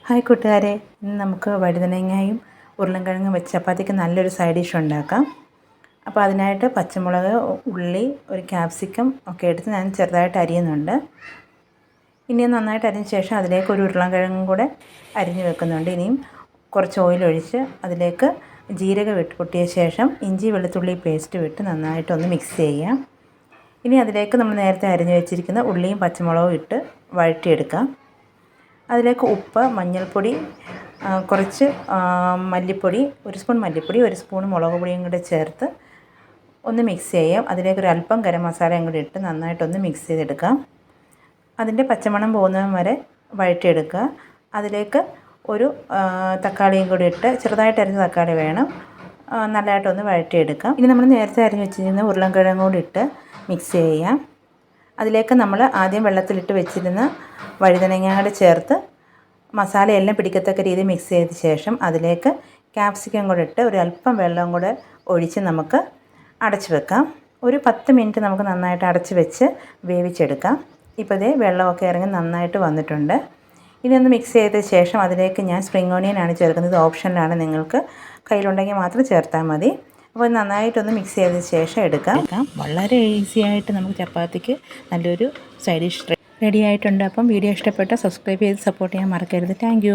Hi കൂട്ടുകാരെ, ഇന്ന് നമുക്ക് വഴുതനങ്ങയും ഉരുളൻകിഴങ്ങും വെച്ച് ചപ്പാത്തിക്ക് നല്ലൊരു സൈഡ് ഡിഷ് ഉണ്ടാക്കാം. അപ്പോൾ അതിനായിട്ട് പച്ചമുളക്, ഉള്ളി, ഒരു ക്യാപ്സിക്കം ഒക്കെ എടുത്ത് ഞാൻ ചെറുതായിട്ട് അരിയുന്നുണ്ട്. ഇനി നന്നായിട്ട് അരിഞ്ഞ ശേഷം അതിലേക്ക് ഒരു ഉരുളൻകിഴങ്ങും കൂടെ അരിഞ്ഞ് വെക്കുന്നുണ്ട്. ഇനിയും കുറച്ച് ഓയിലൊഴിച്ച് അതിലേക്ക് ജീരകം ഇട്ട് പൊട്ടിയ ശേഷം ഇഞ്ചി വെളുത്തുള്ളി പേസ്റ്റ് വിട്ട് നന്നായിട്ടൊന്ന് മിക്സ് ചെയ്യാം. ഇനി അതിലേക്ക് നമ്മൾ നേരത്തെ അരിഞ്ഞ് വെച്ചിരിക്കുന്ന ഉള്ളിയും പച്ചമുളകും ഇട്ട് വഴറ്റിയെടുക്കാം. അതിലേക്ക് ഉപ്പ്, മഞ്ഞൾപ്പൊടി, കുറച്ച് മല്ലിപ്പൊടി, ഒരു സ്പൂൺ മല്ലിപ്പൊടി, ഒരു സ്പൂൺ മുളക് പൊടിയും കൂടെ ചേർത്ത് ഒന്ന് മിക്സ് ചെയ്യാം. അതിലേക്ക് അല്പം ഗരം മസാലയും കൂടി ഇട്ട് നന്നായിട്ടൊന്ന് മിക്സ് ചെയ്തെടുക്കാം. അതിൻ്റെ പച്ചമണം പോകുന്നതും വരെ വഴറ്റിയെടുക്കുക. അതിലേക്ക് ഒരു തക്കാളിയും കൂടി ഇട്ട്, ചെറുതായിട്ട് അരിഞ്ഞ തക്കാളി വേണം, നല്ലതായിട്ടൊന്ന് വഴറ്റിയെടുക്കാം. ഇനി നമ്മൾ നേരത്തെ അരിഞ്ഞ് വെച്ചിരുന്ന ഉരുളൻകിഴങ്ങ് കൂടി ഇട്ട് മിക്സ് ചെയ്യാം. അതിലേക്ക് നമ്മൾ ആദ്യം വെള്ളത്തിലിട്ട് വെച്ചിരുന്ന വഴുതനങ്ങ കൂടെ ചേർത്ത് മസാലയെല്ലാം പിടിക്കത്തക്ക രീതിയിൽ മിക്സ് ചെയ്ത ശേഷം അതിലേക്ക് ക്യാപ്സിക്കം കൂടെ ഇട്ട് ഒരു അല്പം വെള്ളം കൂടെ ഒഴിച്ച് നമുക്ക് അടച്ച് വെക്കാം. ഒരു 10 മിനിറ്റ് നമുക്ക് നന്നായിട്ട് അടച്ച് വെച്ച് വേവിച്ചെടുക്കാം. ഇപ്പോൾ ഇതേ വെള്ളമൊക്കെ ഇറങ്ങി നന്നായിട്ട് വന്നിട്ടുണ്ട്. ഇതൊന്ന് മിക്സ് ചെയ്ത ശേഷം അതിലേക്ക് ഞാൻ സ്പ്രിംഗ് ഓണിയനാണ് ചേർക്കുന്നത്. ഇത് ഓപ്ഷനിലാണ്, നിങ്ങൾക്ക് കയ്യിലുണ്ടെങ്കിൽ മാത്രം ചേർത്താൽ മതി. അപ്പോൾ നന്നായിട്ടൊന്ന് മിക്സ് ചെയ്ത ശേഷം എടുക്കാം. വളരെ ഈസി ആയിട്ട് നമുക്ക് ചപ്പാത്തിക്ക് നല്ലൊരു സൈഡ് ഡിഷ് റെഡി ആയിട്ടുണ്ട്. അപ്പം വീഡിയോ ഇഷ്ടപ്പെട്ടാൽ സബ്സ്ക്രൈബ് ചെയ്ത് സപ്പോർട്ട് ചെയ്യാൻ മറക്കരുത്. താങ്ക്